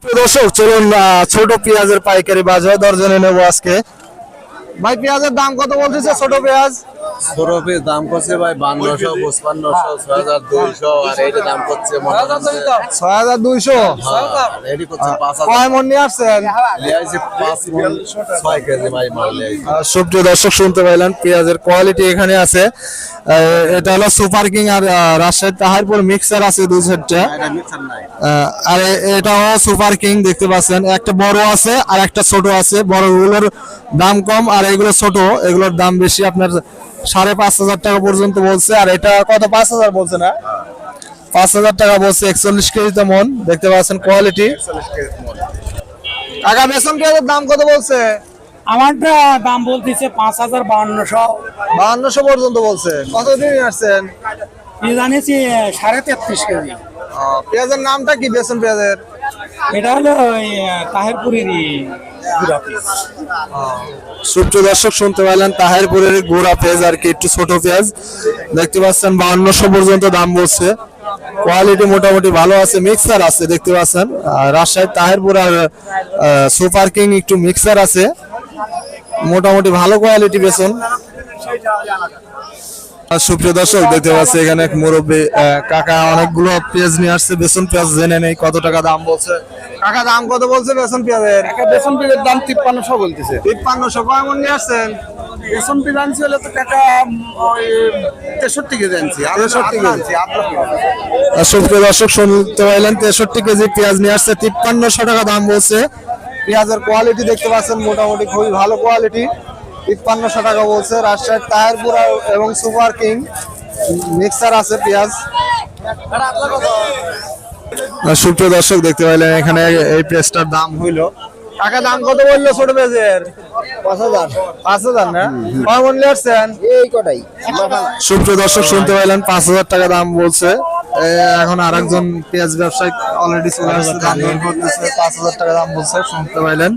দর্শক চলুন ছোট পেঁয়াজের পাইকারি বাজার দর্জনে নেবো আজকে। ভাই পেঁয়াজের দাম কত বলতেছে? ছোট পেঁয়াজ ছোট পিস দাম করছে ভাই 5200, 5500, 6200 আর এইটা দাম করছে 6200। এডি করছে 5000। কয় মন নিয়ে আসছেন? লিয়াইছে 5 মণ 6 কেজি ভাই মাল লিয়াইছে। সুপ্রিয় দর্শক শুনতে পাইলেন পেঁয়াজের কোয়ালিটি এখানে আছে। এটা হলো সুপার কিং আর রাজশাহী তাহারপুর মিক্সার আছে দুই সেটটা। এটা মিক্সার নাই। আর এটাও সুপার কিং দেখতে পাচ্ছেন, একটা বড় আছে আর একটা ছোট আছে। বড়গুলোর দাম কম আর এগুলো ছোট, এগুলোর দাম বেশি, আপনার 5500 টাকা পর্যন্ত বলছে। আর এটা কত? 5000 বলছে না? 5000 টাকা বলছে। 41 কেজিতে মন দেখতে পাচ্ছেন কোয়ালিটি। টাকা বেসন পেঁয়াজের দাম কত বলছে? আমারটা দাম বলতেছে 5000, 5200 পর্যন্ত বলছে। কতদিন আসছেন? জানিয়েছি 33.5 কেজি। পেঁয়াজের নামটা কি বেসন পেঁয়াজের? এটা হলো ওই তাহেরপুরেরই গুড়া পিস। সুপ্রিয় দর্শক শুনতে পাইলেন তাহেরপুরের গোড়া পেঁয়াজ আর কি, একটু ছোট পেঁয়াজ দেখতে পাচ্ছেন। 5200 পর্যন্ত দাম বলছে। কোয়ালিটি মোটামুটি ভালো আছে, মিক্সার আছে দেখতে পাচ্ছেন। রাজশাহী তাহেরপুর আর সুপার কিং একটু মিক্সার আছে, মোটামুটি ভালো কোয়ালিটি বেসন। সুপ্রিয় দর্শক দেখতে পাচ্ছি এখানে এক মুরব্বী কাকা অনেকগুলো পেঁয়াজ নিয়ে আসছে। বেসন পেঁয়াজ জেনে নেই কত টাকা দাম বলছে। কাকা দাম কত বলছে বেসন পেঁয়াজের? বেসন পিসের দাম 5300 বলতেছে। 5300। কয় মন নিয়ে আসছেন? বেসন পিস আনছি হলে তো টাকা 63 কেজি আনছি। 63 কেজি। সুপ্রিয় দর্শক শুনতে পাইলেন 63 কেজি পেঁয়াজ নিয়ে আসছে, 5300 টাকা দাম বলছে। পেঁয়াজের কোয়ালিটি দেখতে পাচ্ছেন মোটামুটি খুবই ভালো কোয়ালিটি। 5300 টাকা বলছে। রাজশাহীর তাহেরপুর এবং সুপার কিং মিক্সার আছে পেঁয়াজ। সুপ্রিয় দর্শক দেখতে পাইলেন এখানে এই পেঁয়াজটার দাম হইলো। টাকা দাম কত বললো ছোট পেঁয়াজের? 5000। 5000 না? কয় মন নিয়ে আসছেন? এই কটাই। সুপ্রিয় দর্শক শুনতে পাইলেন 5000 টাকা দাম বলছে। এখন আরেকজন পেঁয়াজ ব্যবসায়ী অলরেডি চলে আসছে, দাম দর করতেছে। 5000 টাকা দাম বলছে, শুনতে পাইলেন।